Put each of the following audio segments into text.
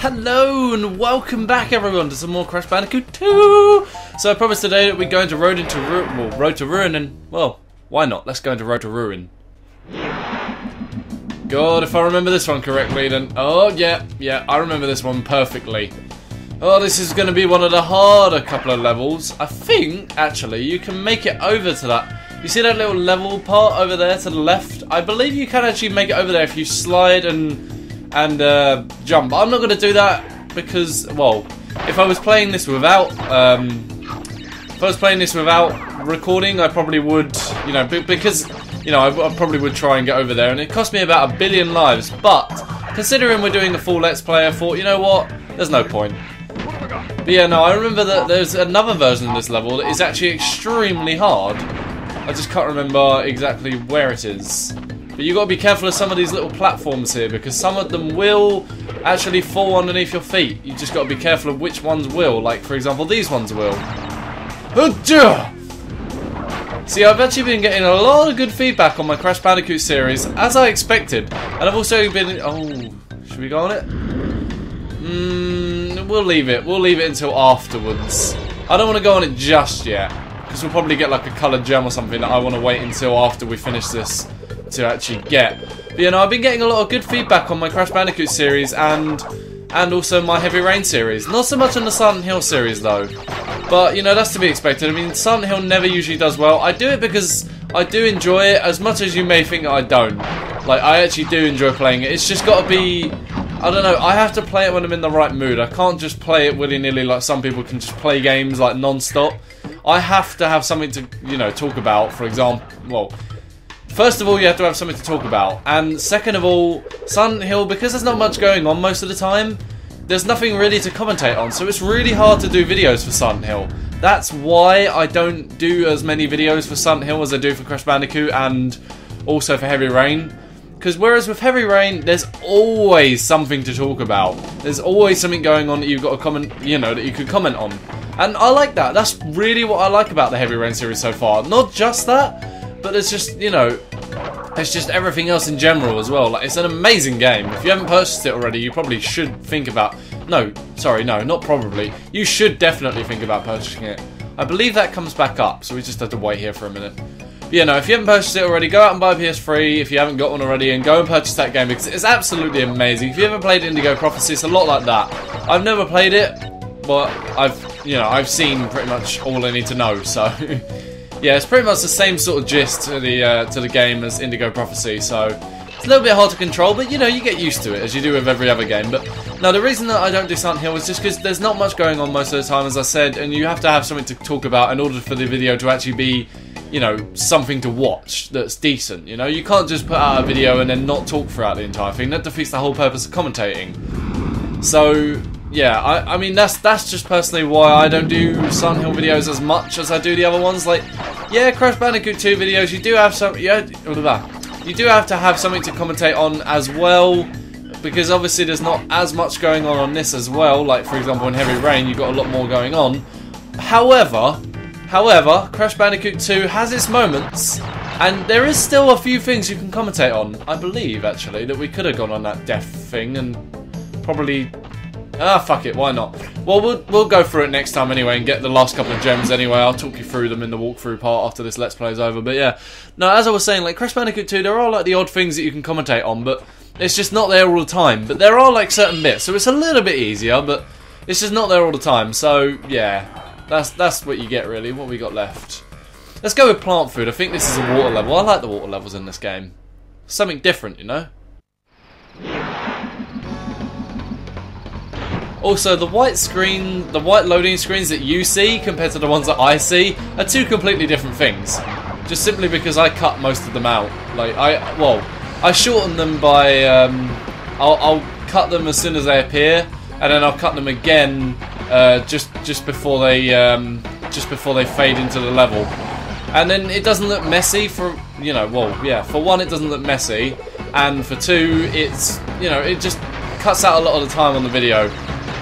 Hello and welcome back everyone to some more Crash Bandicoot 2! So I promised today that we're going to Road to Ruin and, well, why not? Let's go into Road to Ruin. God, if I remember this one correctly then... Oh, yeah, I remember this one perfectly. Oh, this is going to be one of the harder couple of levels. I think, actually, you can make it over to that. You see that little level part over there to the left? I believe you can actually make it over there if you slide and jump. I'm not going to do that because, well, if I was playing this without, recording, I probably would, you know, because, you know, I probably would try and get over there, and it cost me about 1 billion lives. But considering we're doing a full Let's Play, I thought, you know what, there's no point. But yeah, no, I remember that there's another version of this level that is actually extremely hard. I just can't remember exactly where it is. But you've got to be careful of some of these little platforms here, because some of them will actually fall underneath your feet. You just got to be careful of which ones will. Like, for example, these ones will. See, I've actually been getting a lot of good feedback on my Crash Bandicoot series, as I expected. And I've also been... Oh, should we go on it? We'll leave it. We'll leave it until afterwards. I don't want to go on it just yet, because we'll probably get like a coloured gem or something that I want to wait until after we finish this to actually get. But you know, I've been getting a lot of good feedback on my Crash Bandicoot series and also my Heavy Rain series. Not so much on the Silent Hill series though. But you know, that's to be expected. I mean, Silent Hill never usually does well. I do it because I do enjoy it as much as you may think I don't. Like, I actually do enjoy playing it. It's just got to be... I don't know, I have to play it when I'm in the right mood. I can't just play it willy-nilly like some people can just play games like non-stop. I have to have something to, you know, talk about. For example, well, first of all, you have to have something to talk about. And second of all, Silent Hill, because there's not much going on most of the time, there's nothing really to commentate on. So it's really hard to do videos for Silent Hill. That's why I don't do as many videos for Silent Hill as I do for Crash Bandicoot and also for Heavy Rain. Because whereas with Heavy Rain, there's always something to talk about. There's always something going on that you've got to comment, you know, that you could comment on. And I like that. That's really what I like about the Heavy Rain series so far. Not just that, but it's just, you know, it's just everything else in general as well. Like, it's an amazing game. If you haven't purchased it already, you probably should think about... No, sorry, no, not probably. You should definitely think about purchasing it. I believe that comes back up, so we just have to wait here for a minute. But yeah, no, if you haven't purchased it already, go out and buy a PS3 if you haven't got one already, and go and purchase that game because it's absolutely amazing. If you haven't played Indigo Prophecy, it's a lot like that. I've never played it, but I've seen pretty much all I need to know. So yeah, it's pretty much the same sort of gist to the game as Indigo Prophecy. So it's a little bit hard to control, but you know, you get used to it as you do with every other game. But no, the reason that I don't do Silent Hill is just because there's not much going on most of the time, as I said, and you have to have something to talk about in order for the video to actually be, you know, something to watch that's decent. You know, you can't just put out a video and then not talk throughout the entire thing. That defeats the whole purpose of commentating. So yeah, I mean, that's just personally why I don't do Silent Hill videos as much as I do the other ones. Like, yeah, Crash Bandicoot 2 videos, you do have some, yeah, you do have to have something to commentate on as well, because obviously there's not as much going on this as well. Like, for example, in Heavy Rain, you've got a lot more going on. However, Crash Bandicoot 2 has its moments, and there is still a few things you can commentate on. I believe, actually, that we could have gone on that death thing and probably... Ah, fuck it, why not? Well, we'll go through it next time anyway and get the last couple of gems anyway. I'll talk you through them in the walkthrough part after this Let's Play is over. But yeah, no, as I was saying, like, Crash Bandicoot 2, there are like the odd things that you can commentate on, but it's just not there all the time. But there are like certain bits, so it's a little bit easier, but it's just not there all the time. So yeah, that's what you get really. What we got left? Let's go with plant food. I think this is a water level. I like the water levels in this game. Something different, you know? Also, the white loading screens that you see compared to the ones that I see are two completely different things. Just simply because I cut most of them out. Like, I shorten them by, I'll cut them as soon as they appear, and then I'll cut them again just before they fade into the level. And then it doesn't look messy for, you know, well, yeah, for one, it doesn't look messy, and for two, it's, you know, it just cuts out a lot of the time on the video.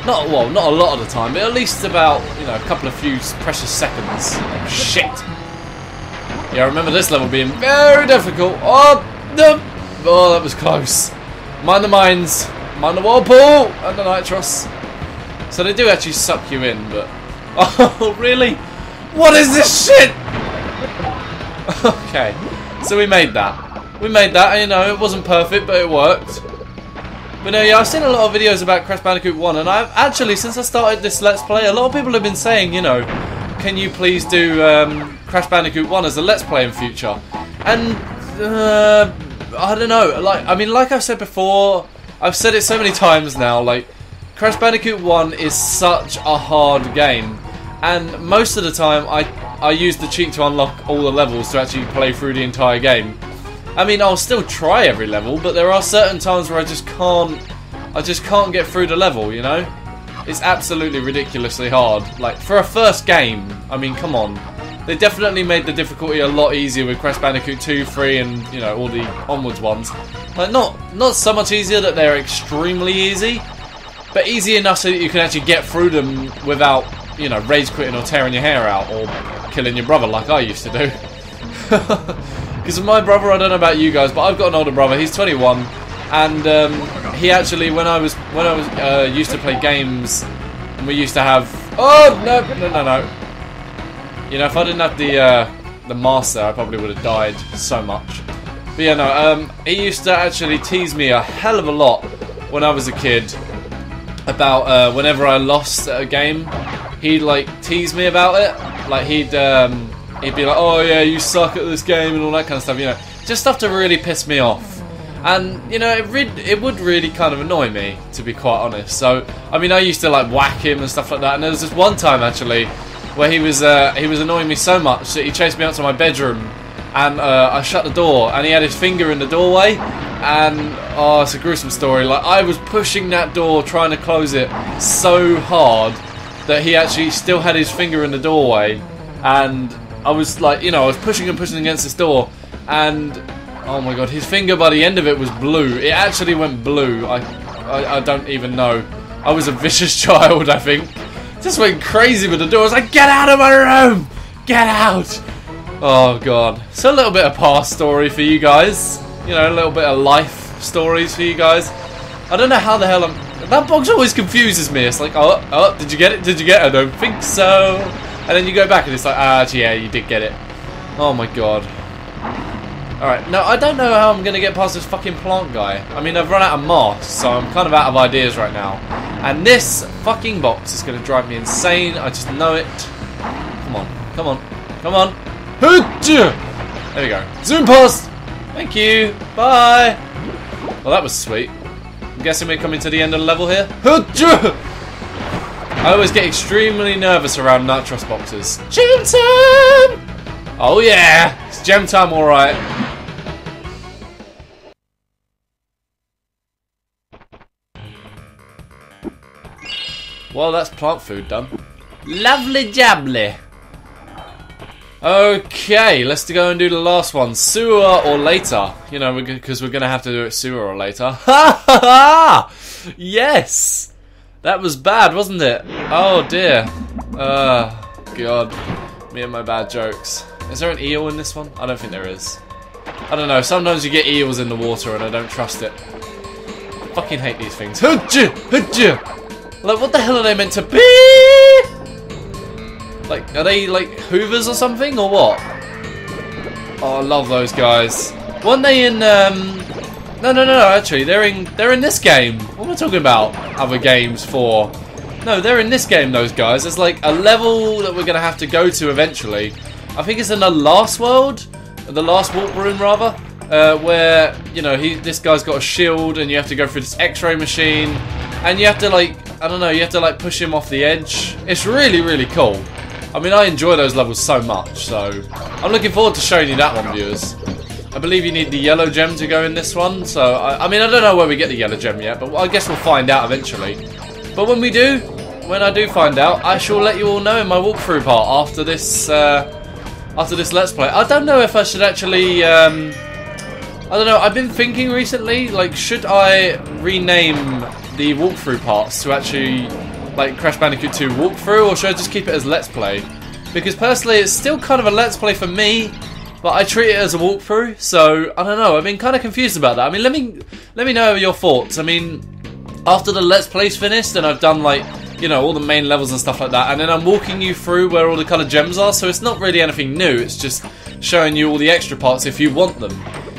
Not a lot of the time, but at least about, you know, a couple of few precious seconds. Shit. Yeah, I remember this level being very difficult. Oh, that was close. Mind the mines. Mind the whirlpool and the nitros. So they do actually suck you in, but... Oh, really? What is this shit? Okay, so we made that. We made that, you know, it wasn't perfect, but it worked. But no, yeah, I've seen a lot of videos about Crash Bandicoot 1, and I've actually, since I started this Let's Play, a lot of people have been saying, you know, can you please do Crash Bandicoot 1 as a Let's Play in future? And, I don't know, like, I mean, like I've said before, I've said it so many times now, like, Crash Bandicoot 1 is such a hard game, and most of the time I use the cheat to unlock all the levels to actually play through the entire game. I mean, I'll still try every level, but there are certain times where I just can't get through the level, you know? It's absolutely ridiculously hard. Like, for a first game, I mean, come on. They definitely made the difficulty a lot easier with Crash Bandicoot 2, 3, and, you know, all the onwards ones. Like, not so much easier that they're extremely easy, but easy enough so that you can actually get through them without, you know, rage quitting or tearing your hair out or killing your brother like I used to do. Because my brother, I don't know about you guys, but I've got an older brother. He's 21, and he actually, when I was used to play games, and we used to have. Oh no! You know, if I didn't have the master, I probably would have died so much. But yeah, no. He used to actually tease me a hell of a lot when I was a kid about whenever I lost at a game. He'd like tease me about it, like he'd be like, oh yeah, you suck at this game and all that kind of stuff, you know. Just stuff to really piss me off. And, you know, it would really kind of annoy me, to be quite honest. So, I mean, I used to like whack him and stuff like that. And there was this one time, actually, where he was annoying me so much that he chased me out to my bedroom. And I shut the door, and he had his finger in the doorway. And, oh, it's a gruesome story. Like, I was pushing that door, trying to close it so hard that he actually still had his finger in the doorway. And I was like, you know, I was pushing and pushing against this door, and oh my god, his finger by the end of it was blue. It actually went blue. I don't even know. I was a vicious child, I think. Just went crazy with the door. I was like, get out of my room! Get out! Oh god. So a little bit of past story for you guys. You know, a little bit of life stories for you guys. I don't know how the hell that box always confuses me. It's like, oh, did you get it? Did you get it? I don't think so. And then you go back and it's like, yeah, you did get it. Oh my god. Alright, now I don't know how I'm going to get past this fucking plant guy. I mean, I've run out of moss, so I'm kind of out of ideas right now. And this fucking box is going to drive me insane. I just know it. Come on, come on, come on. There we go. Zoom past! Thank you. Bye! Well, that was sweet. I'm guessing we're coming to the end of the level here. I always get extremely nervous around nitros boxes. Gem time! Oh yeah! It's gem time, alright. Well, that's plant food done. Lovely jabbly! Okay, let's go and do the last one. Sewer or later. You know, because we're going to have to do it sooner or later. Ha ha ha! Yes! That was bad, wasn't it? Oh dear. God. Me and my bad jokes. Is there an eel in this one? I don't think there is. I don't know. Sometimes you get eels in the water and I don't trust it. I fucking hate these things. Like, what the hell are they meant to be? Like, are they like hoovers or something or what? Oh, I love those guys. Weren't they in No, actually, they're in this game. What am I talking about? Other games for? No, they're in this game, those guys. There's like a level that we're going to have to go to eventually. I think it's in the last world, the last warp room rather, where, you know, this guy's got a shield and you have to go through this x-ray machine and you have to like, I don't know, you have to like push him off the edge. It's really, really cool. I mean, I enjoy those levels so much, so I'm looking forward to showing you that one, viewers. I believe you need the yellow gem to go in this one, so I mean, I don't know where we get the yellow gem yet, but I guess we'll find out eventually. But when I do find out, I shall let you all know in my walkthrough part after this Let's Play. I don't know if I should actually, I don't know, I've been thinking recently, like, should I rename the walkthrough parts to actually, like, Crash Bandicoot 2 walkthrough, or should I just keep it as Let's Play? Because personally, it's still kind of a Let's Play for me, but I treat it as a walkthrough, so I don't know. I've been kind of confused about that. I mean, let me know your thoughts. I mean, after the Let's Play's finished and I've done like, you know, all the main levels and stuff like that, and then I'm walking you through where all the coloured gems are, so it's not really anything new, it's just showing you all the extra parts if you want them.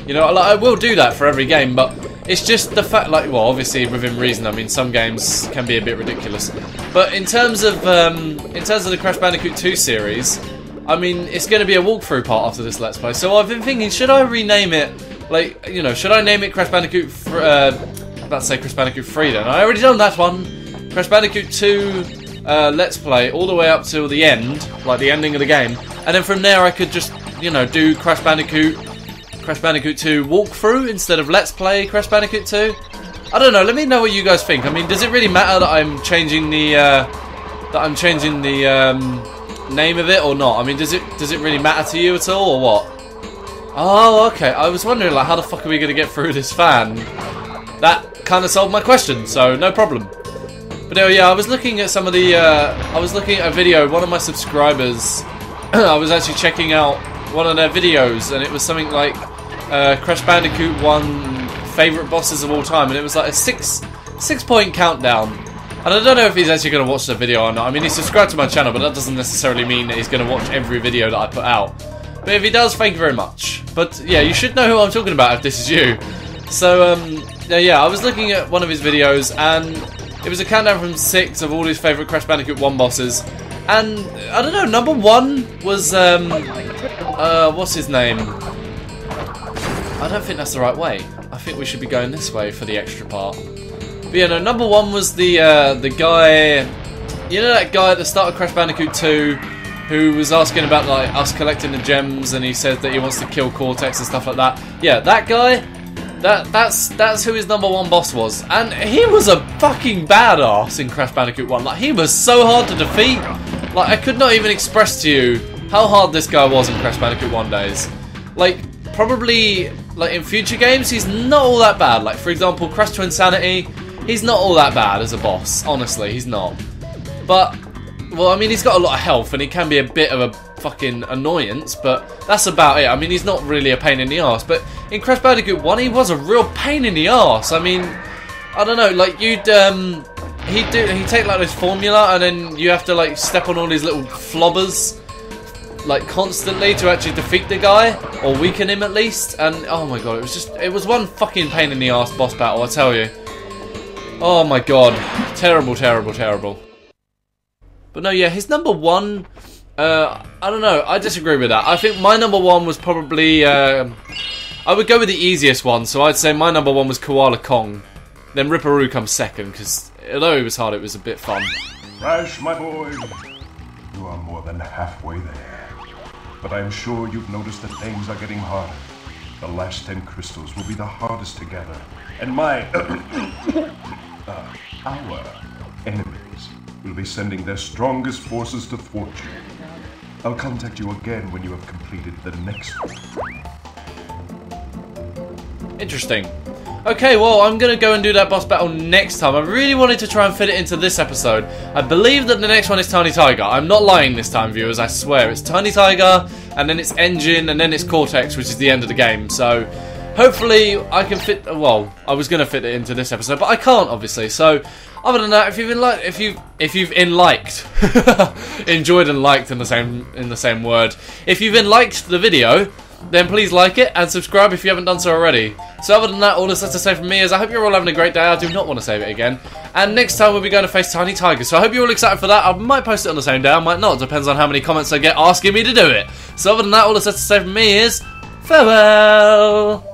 You know, like, I will do that for every game, but it's just the fact, like, well, obviously within reason. I mean, some games can be a bit ridiculous, but in terms of the Crash Bandicoot 2 series, I mean, it's going to be a walkthrough part after this Let's Play. So I've been thinking, should I rename it? Like, you know, should I name it Crash Bandicoot? I'm about to say Crash Bandicoot 3. Then I already done that one. Crash Bandicoot 2 Let's Play all the way up till the end, like the ending of the game, and then from there I could just, you know, do Crash Bandicoot 2 walkthrough instead of Let's Play Crash Bandicoot 2. I don't know. Let me know what you guys think. I mean, does it really matter that I'm changing the name of it or not? I mean, does it really matter to you at all or what? Oh, okay. I was wondering, like, how the fuck are we gonna get through this fan? That kind of solved my question, so no problem. But anyway, yeah, I was looking at some of the. I was looking at a video. One of my subscribers. I was actually checking out one of their videos, and it was something like Crash Bandicoot 1 favourite bosses of all time, and it was like a six-point countdown. And I don't know if he's actually going to watch the video or not. I mean, he's subscribed to my channel, but that doesn't necessarily mean that he's going to watch every video that I put out. But if he does, thank you very much. But yeah, you should know who I'm talking about if this is you. So yeah, I was looking at one of his videos, and it was a countdown from 6 of all his favourite Crash Bandicoot 1 bosses. And I don't know, number 1 was what's his name? I don't think that's the right way. I think we should be going this way for the extra part. But yeah, no, number 1 was the guy, you know, that guy at the start of Crash Bandicoot 2 who was asking about like us collecting the gems, and he said that he wants to kill Cortex and stuff like that. Yeah, that guy. That's who his number 1 boss was, and he was a fucking badass in Crash Bandicoot 1. Like, he was so hard to defeat. Like, I could not even express to you how hard this guy was in Crash Bandicoot 1 days. Like, probably, like, in future games, he's not all that bad. Like, for example, Crash to Insanity, he's not all that bad as a boss. Honestly, he's not. But, well, I mean, he's got a lot of health, and he can be a bit of a fucking annoyance, but that's about it. I mean, he's not really a pain in the arse, but in Crash Bandicoot 1, he was a real pain in the arse. I mean, I don't know, like, he'd take like this formula, and then you have to like step on all these little flobbers like constantly to actually defeat the guy, or weaken him at least. And oh my god, it was one fucking pain in the arse boss battle, I tell you. Oh my god, terrible, terrible, terrible. But no, yeah, his number 1, I don't know, I disagree with that. I think my number 1 was probably, I would go with the easiest one, so I'd say my number 1 was Koala Kong. Then Ripperoo comes second, because although it was hard, it was a bit fun. Crash, my boy, you are more than halfway there. But I'm sure you've noticed that things are getting harder. The last 10 crystals will be the hardest to gather, and my, our enemies will be sending their strongest forces to thwart you. I'll contact you again when you have completed the next one. Interesting. Okay, well, I'm going to go and do that boss battle next time. I really wanted to try and fit it into this episode. I believe that the next one is Tiny Tiger. I'm not lying this time, viewers, I swear. It's Tiny Tiger, and then it's Engine, and then it's Cortex, which is the end of the game. So, hopefully, I can fit... Well, I was going to fit it into this episode, but I can't, obviously. So, other than that, if you've enjoyed and liked in the same word. If you've liked the video, then please like it and subscribe if you haven't done so already. So other than that, all that's left to say from me is I hope you're all having a great day. I do not want to save it again. And next time we'll be going to face Tiny Tiger. So I hope you're all excited for that. I might post it on the same day, I might not. Depends on how many comments I get asking me to do it. So other than that, all that's left to say from me is farewell.